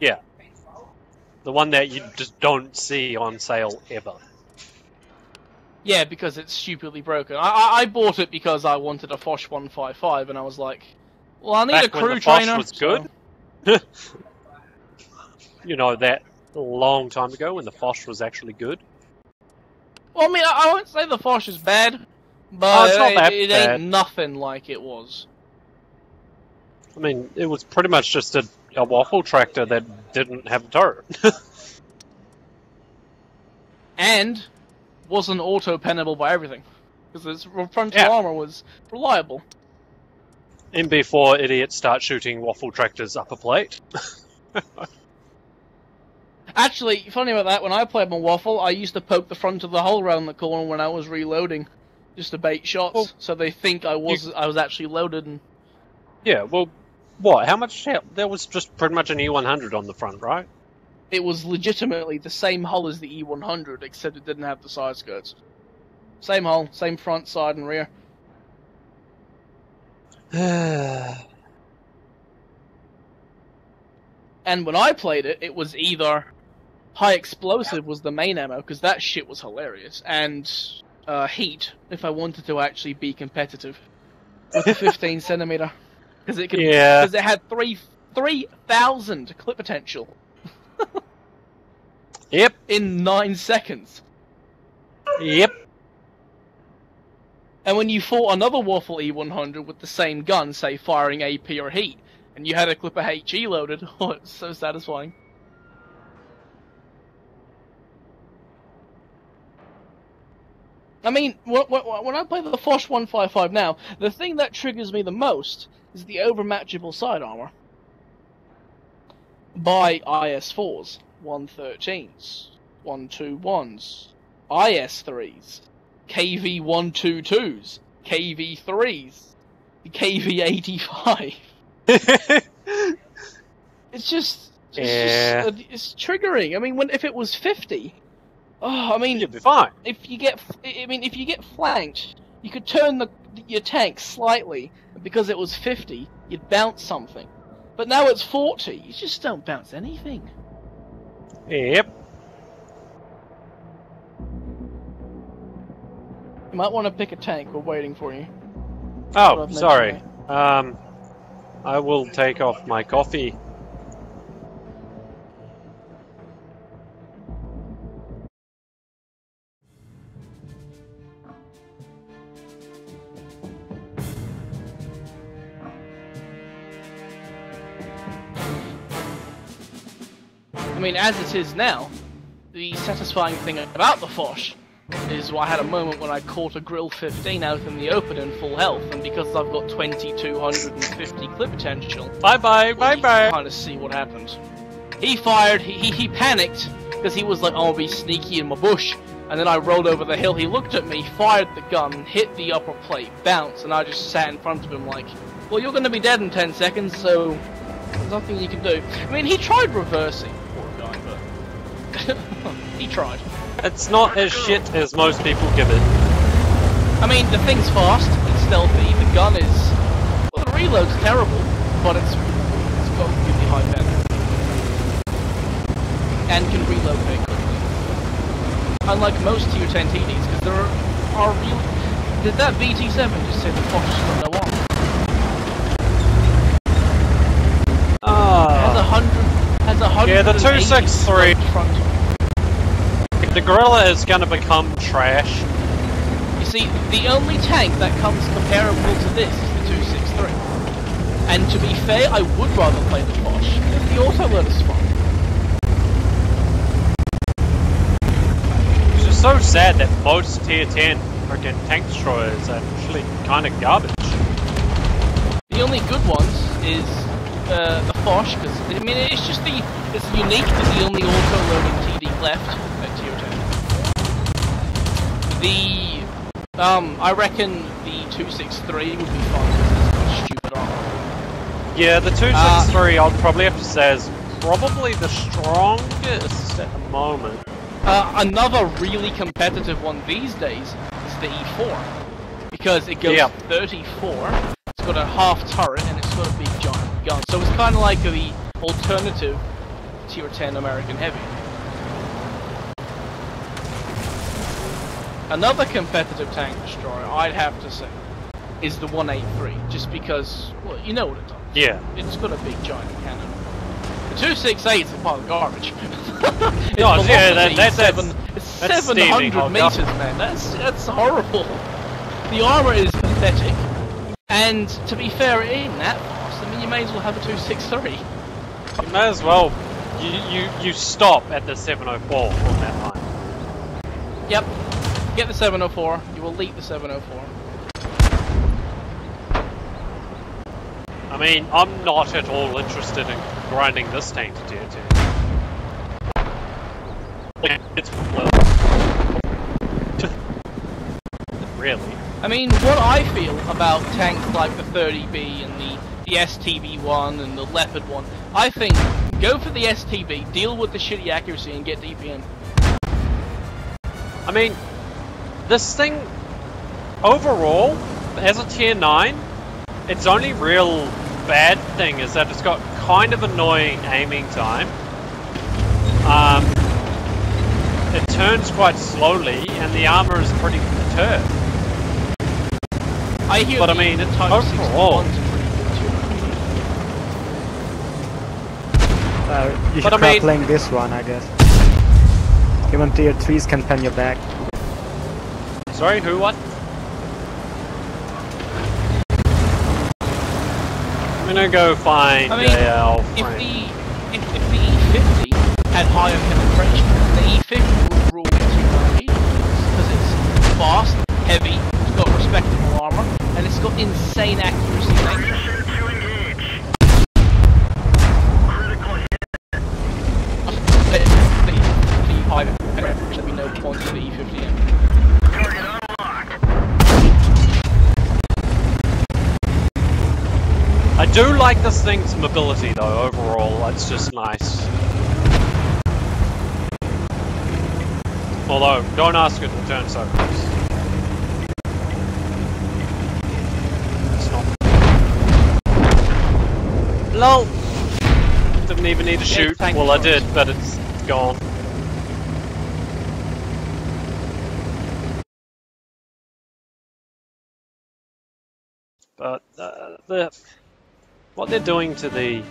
Yeah. The one that you just don't see on sale ever. Yeah, because it's stupidly broken. I bought it because I wanted a Foch 155, and I was like, well, I need Back a crew when the Foch trainer. was good. You know, that a long time ago when the Foch was actually good. Well, I mean, I won't say the Foch is bad, Oh, but it's not that it bad. ain't nothing like it was. I mean, it was pretty much just a waffle tractor that didn't have a turret. And wasn't auto-pennable by everything. Because its frontal armor was reliable. And before idiots start shooting waffle tractors up a plate. Actually, funny about that, when I played my waffle, I used to poke the front of the hull around the corner when I was reloading. Just to bait shots, well, so they think I was actually loaded. And yeah, well, what? How much? There was just pretty much an E100 on the front, right? it was legitimately the same hull as the E100, except it didn't have the side skirts. Same hull, same front, side, and rear. And when I played it, it was either high explosive was the main ammo, because that shit was hilarious, and heat, if I wanted to actually be competitive, with the 15 centimeter, because it could, because it had 3,000 clip potential. Yep. In 9 seconds. Yep. And when you fought another Waffle E100 with the same gun, say firing AP or heat, and you had a clip of HE loaded, oh, it's so satisfying. I mean, when I play the Foch 155 now, the thing that triggers me the most is the overmatchable side armor. By IS-4s, 113s, 121s, IS-3s, KV-122s, KV-3s, KV-85. It's triggering. I mean, if it was 50, oh, I mean, you'd be fine. If you get flanked, you could turn your tank slightly, and because it was 50, you'd bounce something. But now it's 40, you just don't bounce anything. Yep. You might want to pick a tank. We're waiting for you. Oh, sorry. I will take off my coffee. I mean, as it is now, the satisfying thing about the Foch is I had a moment when I caught a Grill 15 out in the open in full health, and because I've got 2,250 clip potential, bye-bye. Kind of see what happened. He fired, he panicked, because he was like, oh, I'll be sneaky in my bush, and then I rolled over the hill, he looked at me, fired the gun, hit the upper plate, bounced, and I just sat in front of him like, well, you're gonna be dead in 10 seconds, so there's nothing you can do. I mean, he tried reversing, poor guy, but he tried. It's not as shit as most people give it. I mean, the thing's fast, it's stealthy, the gun is... well, the reload's terrible, but it's got really high pen. And can reload very quickly. Unlike most Tier 10 TDs, because there are really... Did that BT7 just say the Foch has got no arm? Has 100... Yeah, the 263... The Gorilla is gonna become trash. You see, the only tank that comes comparable to this is the 263. And to be fair, I would rather play the Foch, because the autoload is fun. It's just so sad that most Tier 10 freaking tank destroyers are actually kind of garbage. The only good ones is the Foch, because, I mean, it's just it's unique to the only auto-loading TD left at Tier 10. I reckon the 263 would be fun because it's got stupid armor. Yeah, the 263 I'd probably have to say is probably the strongest at the moment. Another really competitive one these days is the E4. Because it goes 34, it's got a half turret, and it's got a big giant gun. So it's kind of like the alternative Tier 10 American Heavy. Another competitive tank destroyer, I'd have to say, is the 183, just because, well, you know what it does. Yeah. It's got a big giant cannon. The 268 is a pile of garbage. Its No, yeah, velocity that's is 700 steaming. meters, man. That's horrible. The armor is pathetic, and to be fair, it ain't that fast. I mean, you may as well have a 263. You may as well. You stop at the 704 on that line. Yep. Get the 704. You will leap the 704. I mean, I'm not at all interested in grinding this tank to tier 10. It's really. I mean, what I feel about tanks like the 30B and the STB-1 and the Leopard 1, I think go for the STB, deal with the shitty accuracy, and get DPM. I mean, this thing, overall, as a tier 9, its only real bad thing is that it's got kind of annoying aiming time. It turns quite slowly, and the armor is pretty perturbed. I hear But I mean, overall, you should But I try mean- playing this one, I guess. Even tier 3s can pen your back. sorry, who, what? I'm gonna go find I mean, our if friend. the E50 had higher penetration, the E50 would rule the 290 because it's fast, heavy, it's got respectable armor, and it's got insane accuracy. The high penetration, there'd be no point to the E50M. I do like this thing's mobility though, overall, it's just nice. Although, don't ask it to turn so close. It's not. LOL! Didn't even need to shoot. thank Well, I you. did, but it's gone. But what they're doing to the